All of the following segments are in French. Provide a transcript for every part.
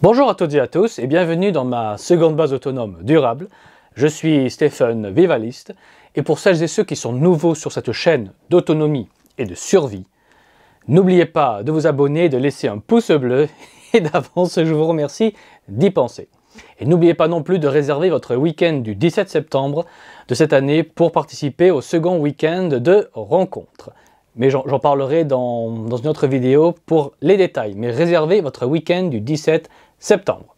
Bonjour à toutes et à tous et bienvenue dans ma seconde base autonome durable. Je suis Stéphane Vivaliste et pour celles et ceux qui sont nouveaux sur cette chaîne d'autonomie et de survie, n'oubliez pas de vous abonner, de laisser un pouce bleu et d'avance je vous remercie d'y penser. Et n'oubliez pas non plus de réserver votre week-end du 17 septembre de cette année pour participer au second week-end de rencontre. Mais j'en parlerai dans une autre vidéo pour les détails. Mais réservez votre week-end du 17 septembre.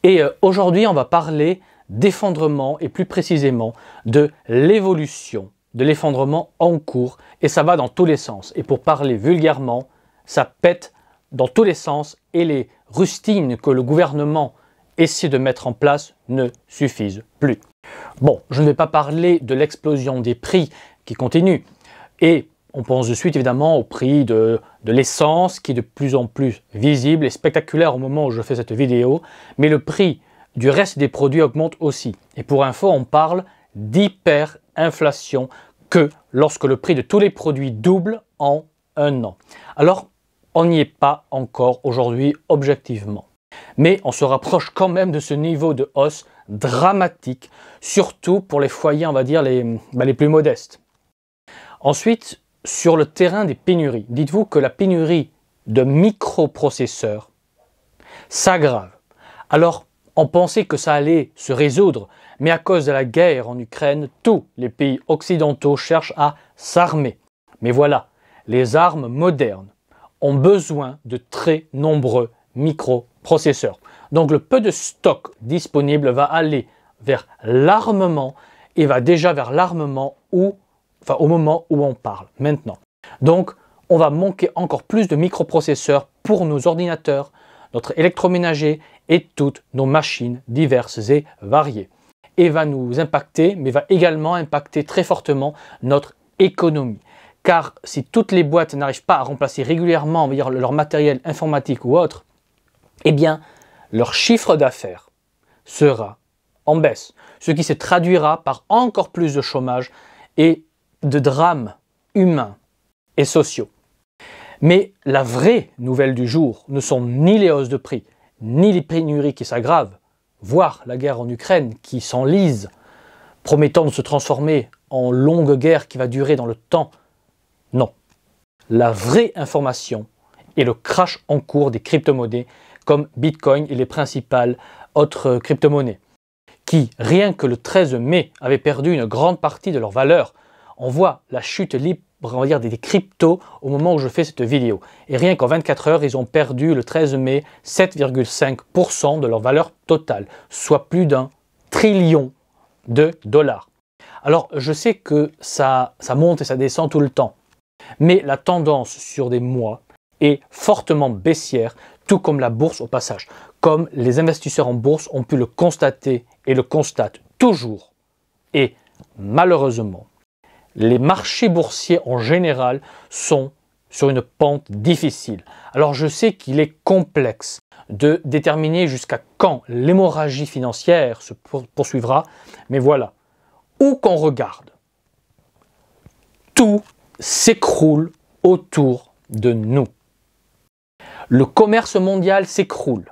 Et aujourd'hui, on va parler d'effondrement et plus précisément de l'évolution de l'effondrement en cours. Et ça va dans tous les sens. Et pour parler vulgairement, ça pète dans tous les sens et les rustines que le gouvernement essaie de mettre en place ne suffisent plus. Bon, je ne vais pas parler de l'explosion des prix qui continue. Et on pense de suite évidemment au prix de l'essence qui est de plus en plus visible et spectaculaire au moment où je fais cette vidéo. Mais le prix du reste des produits augmente aussi. Et pour info, on parle d'hyperinflation que lorsque le prix de tous les produits double en un an. Alors, on n'y est pas encore aujourd'hui objectivement. Mais on se rapproche quand même de ce niveau de hausse dramatique, surtout pour les foyers, on va dire, les plus modestes. Ensuite, sur le terrain des pénuries, dites-vous que la pénurie de microprocesseurs s'aggrave. Alors, on pensait que ça allait se résoudre, mais à cause de la guerre en Ukraine, tous les pays occidentaux cherchent à s'armer. Mais voilà, les armes modernes ont besoin de très nombreux microprocesseurs. Donc le peu de stock disponible va aller vers l'armement et va déjà vers l'armement au moment où on parle, maintenant. Donc, on va manquer encore plus de microprocesseurs pour nos ordinateurs, notre électroménager et toutes nos machines diverses et variées. Et va nous impacter, mais va également impacter très fortement notre économie. Car si toutes les boîtes n'arrivent pas à remplacer régulièrement leur matériel informatique ou autre, eh bien, leur chiffre d'affaires sera en baisse. Ce qui se traduira par encore plus de chômage et de drames humains et sociaux. Mais la vraie nouvelle du jour ne sont ni les hausses de prix, ni les pénuries qui s'aggravent, voire la guerre en Ukraine qui s'enlise, promettant de se transformer en longue guerre qui va durer dans le temps. Non. La vraie information est le crash en cours des crypto-monnaies comme Bitcoin et les principales autres crypto-monnaies, qui, rien que le 13 mai, avaient perdu une grande partie de leur valeur. On voit la chute libre, on va dire, des cryptos au moment où je fais cette vidéo. Et rien qu'en 24 heures, ils ont perdu le 13 mai 7,5% de leur valeur totale, soit plus d'1 trillion de dollars. Alors, je sais que ça monte et ça descend tout le temps, mais la tendance sur des mois est fortement baissière, tout comme la bourse au passage, comme les investisseurs en bourse ont pu le constater et le constatent toujours. Et malheureusement, les marchés boursiers en général sont sur une pente difficile. Alors je sais qu'il est complexe de déterminer jusqu'à quand l'hémorragie financière se poursuivra, mais voilà, où qu'on regarde, tout s'écroule autour de nous. Le commerce mondial s'écroule,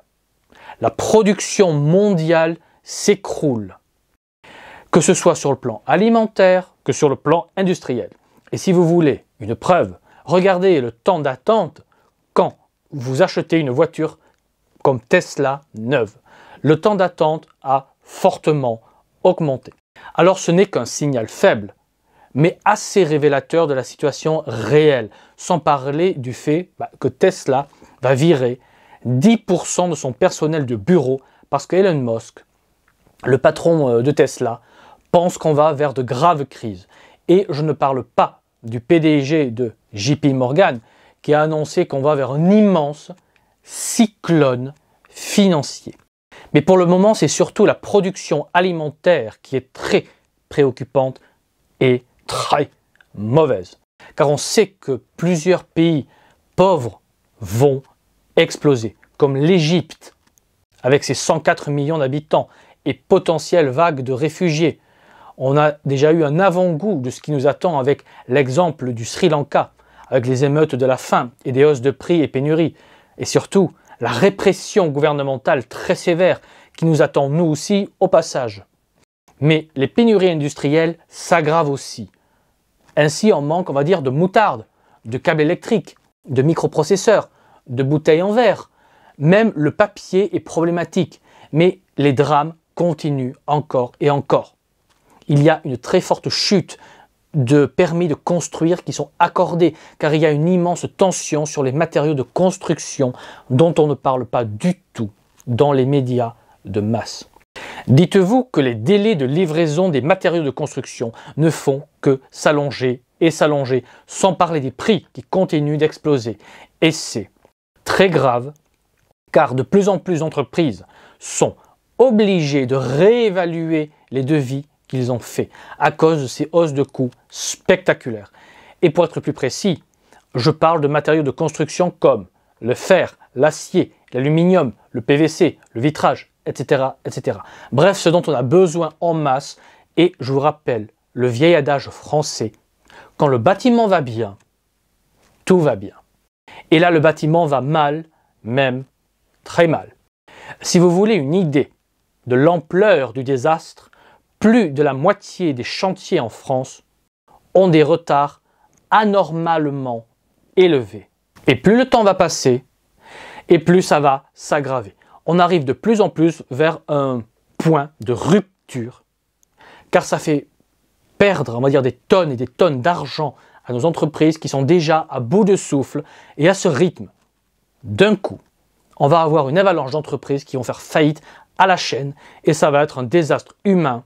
la production mondiale s'écroule. Que ce soit sur le plan alimentaire, que sur le plan industriel. Et si vous voulez une preuve, regardez le temps d'attente quand vous achetez une voiture comme Tesla neuve. Le temps d'attente a fortement augmenté. Alors ce n'est qu'un signal faible, mais assez révélateur de la situation réelle, sans parler du fait que Tesla va virer 10% de son personnel de bureau parce que Elon Musk, le patron de Tesla, pense qu'on va vers de graves crises. Et je ne parle pas du PDG de JP Morgan qui a annoncé qu'on va vers un immense cyclone financier. Mais pour le moment, c'est surtout la production alimentaire qui est très préoccupante et très mauvaise. Car on sait que plusieurs pays pauvres vont exploser, comme l'Égypte, avec ses 104 millions d'habitants et potentielle vague de réfugiés. On a déjà eu un avant-goût de ce qui nous attend avec l'exemple du Sri Lanka, avec les émeutes de la faim et des hausses de prix et pénuries. Et surtout, la répression gouvernementale très sévère qui nous attend nous aussi au passage. Mais les pénuries industrielles s'aggravent aussi. Ainsi, on manque, on va dire, de moutarde, de câbles électriques, de microprocesseurs, de bouteilles en verre. Même le papier est problématique, mais les drames continuent encore et encore. Il y a une très forte chute de permis de construire qui sont accordés, car il y a une immense tension sur les matériaux de construction dont on ne parle pas du tout dans les médias de masse. Dites-vous que les délais de livraison des matériaux de construction ne font que s'allonger et s'allonger, sans parler des prix qui continuent d'exploser. Et c'est très grave, car de plus en plus d'entreprises sont obligées de réévaluer les devis qu'ils ont faits à cause de ces hausses de coûts spectaculaires. Et pour être plus précis, je parle de matériaux de construction comme le fer, l'acier, l'aluminium, le PVC, le vitrage, etc., etc. Bref, ce dont on a besoin en masse. Et je vous rappelle le vieil adage français, quand le bâtiment va bien, tout va bien. Et là, le bâtiment va mal, même très mal. Si vous voulez une idée de l'ampleur du désastre, plus de la moitié des chantiers en France ont des retards anormalement élevés. Et plus le temps va passer, et plus ça va s'aggraver. On arrive de plus en plus vers un point de rupture, car ça fait perdre, on va dire, des tonnes et des tonnes d'argent à nos entreprises qui sont déjà à bout de souffle. Et à ce rythme, d'un coup, on va avoir une avalanche d'entreprises qui vont faire faillite à la chaîne, et ça va être un désastre humain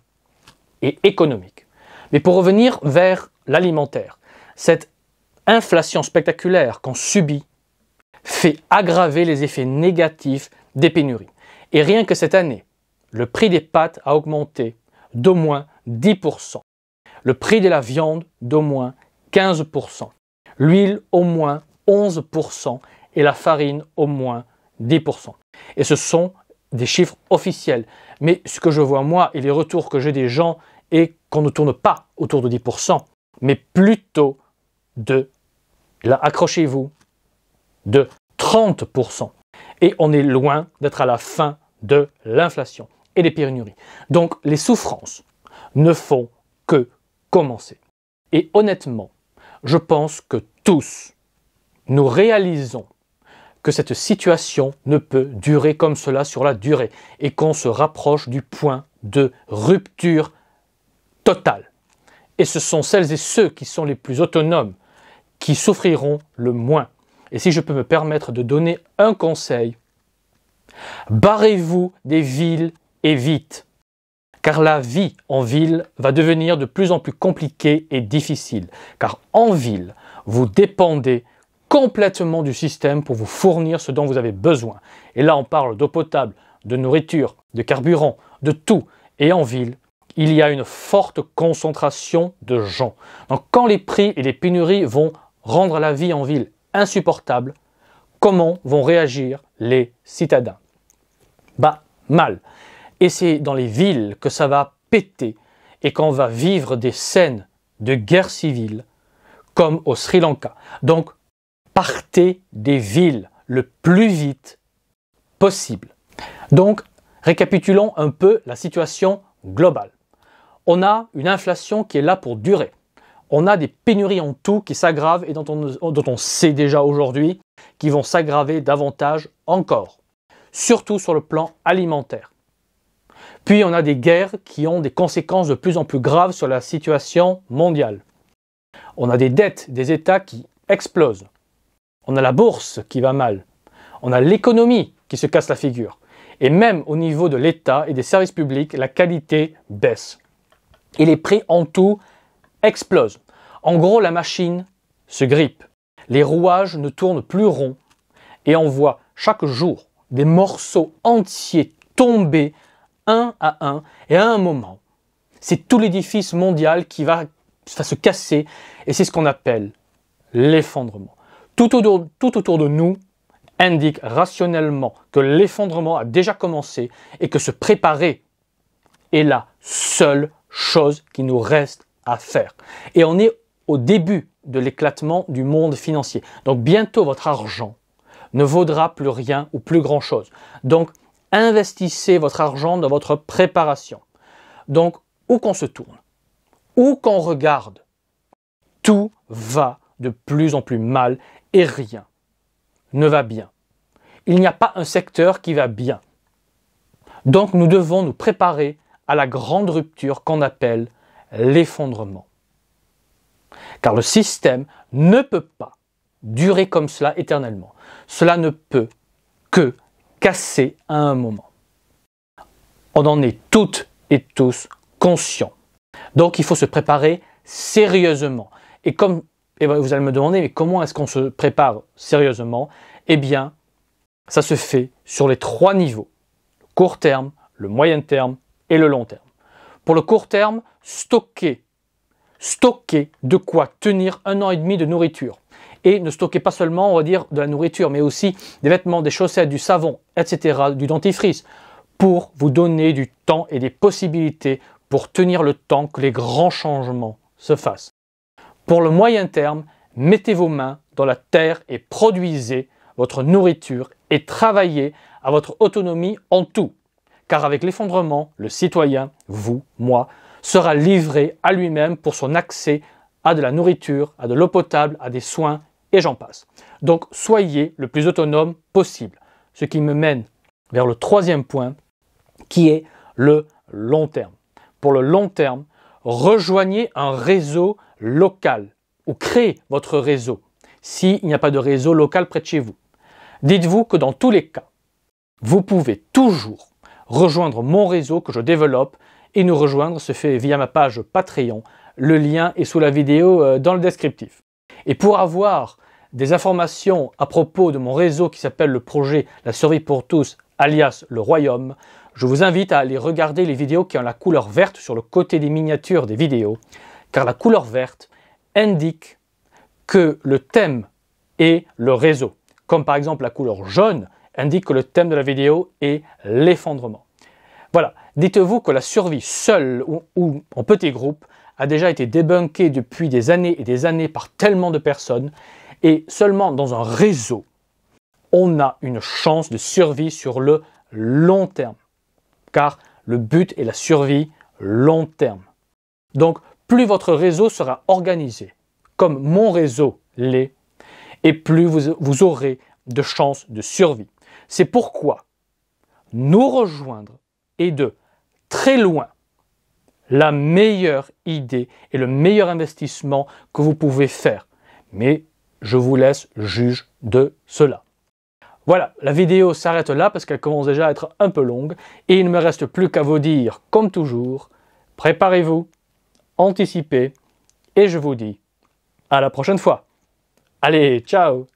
et économique. Mais pour revenir vers l'alimentaire, cette inflation spectaculaire qu'on subit fait aggraver les effets négatifs des pénuries. Et rien que cette année, le prix des pâtes a augmenté d'au moins 10%. Le prix de la viande d'au moins 15%. L'huile au moins 11% et la farine au moins 10%. Et ce sont des chiffres officiels. Mais ce que je vois moi et les retours que j'ai des gens est qu'on ne tourne pas autour de 10%, mais plutôt de, là accrochez-vous, de 30%. Et on est loin d'être à la fin de l'inflation et des pénuries. Donc les souffrances ne font que commencer. Et honnêtement, je pense que tous, nous réalisons que cette situation ne peut durer comme cela sur la durée et qu'on se rapproche du point de rupture totale. Et ce sont celles et ceux qui sont les plus autonomes qui souffriront le moins. Et si je peux me permettre de donner un conseil, barrez-vous des villes et vite. Car la vie en ville va devenir de plus en plus compliquée et difficile. Car en ville, vous dépendez complètement du système pour vous fournir ce dont vous avez besoin. Et là, on parle d'eau potable, de nourriture, de carburant, de tout. Et en ville, il y a une forte concentration de gens. Donc quand les prix et les pénuries vont rendre la vie en ville insupportable, comment vont réagir les citadins? Mal. Et c'est dans les villes que ça va péter et qu'on va vivre des scènes de guerre civile comme au Sri Lanka. Donc, partez des villes le plus vite possible. Donc, récapitulons un peu la situation globale. On a une inflation qui est là pour durer. On a des pénuries en tout qui s'aggravent et dont on sait déjà aujourd'hui qui vont s'aggraver davantage encore, surtout sur le plan alimentaire. Puis on a des guerres qui ont des conséquences de plus en plus graves sur la situation mondiale. On a des dettes des États qui explosent. On a la bourse qui va mal. On a l'économie qui se casse la figure. Et même au niveau de l'État et des services publics, la qualité baisse. Et les prix en tout explosent. En gros, la machine se grippe. Les rouages ne tournent plus rond. Et on voit chaque jour des morceaux entiers tomber un à un. Et à un moment, c'est tout l'édifice mondial qui va se casser. Et c'est ce qu'on appelle l'effondrement. Tout autour de nous indique rationnellement que l'effondrement a déjà commencé et que se préparer est la seule chose qui nous reste à faire. Et on est au début de l'éclatement du monde financier. Donc bientôt votre argent ne vaudra plus rien ou plus grand-chose. Donc, investissez votre argent dans votre préparation. Donc, où qu'on se tourne, où qu'on regarde, tout va de plus en plus mal et rien ne va bien. Il n'y a pas un secteur qui va bien. Donc, nous devons nous préparer à la grande rupture qu'on appelle l'effondrement. Car le système ne peut pas durer comme cela éternellement. Cela ne peut que casser à un moment. On en est toutes et tous conscients. Donc il faut se préparer sérieusement. Et vous allez me demander, mais comment est-ce qu'on se prépare sérieusement? Eh bien, ça se fait sur les 3 niveaux. Le court terme, le moyen terme et le long terme. Pour le court terme, stocker de quoi tenir 1 an et demi de nourriture. Et ne stockez pas seulement, on va dire, de la nourriture, mais aussi des vêtements, des chaussettes, du savon, etc., du dentifrice, pour vous donner du temps et des possibilités pour tenir le temps que les grands changements se fassent. Pour le moyen terme, mettez vos mains dans la terre et produisez votre nourriture et travaillez à votre autonomie en tout. Car avec l'effondrement, le citoyen, vous, moi, sera livré à lui-même pour son accès à de la nourriture, à de l'eau potable, à des soins, et j'en passe. Donc soyez le plus autonome possible. Ce qui me mène vers le 3e point, qui est le long terme. Pour le long terme, rejoignez un réseau local ou créez votre réseau s'il n'y a pas de réseau local près de chez vous. Dites-vous que dans tous les cas, vous pouvez toujours rejoindre mon réseau que je développe et nous rejoindre se fait via ma page Patreon. Le lien est sous la vidéo dans le descriptif. Et pour avoir des informations à propos de mon réseau qui s'appelle le projet La Survie pour tous, alias le Royaume, je vous invite à aller regarder les vidéos qui ont la couleur verte sur le côté des miniatures des vidéos, car la couleur verte indique que le thème est le réseau. Comme par exemple la couleur jaune indique que le thème de la vidéo est l'effondrement. Voilà, dites-vous que la survie seule ou en petits groupes a déjà été débunkée depuis des années et des années par tellement de personnes, et seulement dans un réseau, on a une chance de survie sur le long terme. Car le but est la survie long terme. Donc, plus votre réseau sera organisé, comme mon réseau l'est, et plus vous aurez de chances de survie. C'est pourquoi nous rejoindre est de très loin la meilleure idée et le meilleur investissement que vous pouvez faire. Mais je vous laisse juge de cela. Voilà, la vidéo s'arrête là parce qu'elle commence déjà à être un peu longue et il ne me reste plus qu'à vous dire, comme toujours, préparez-vous, anticipez et je vous dis à la prochaine fois. Allez, ciao!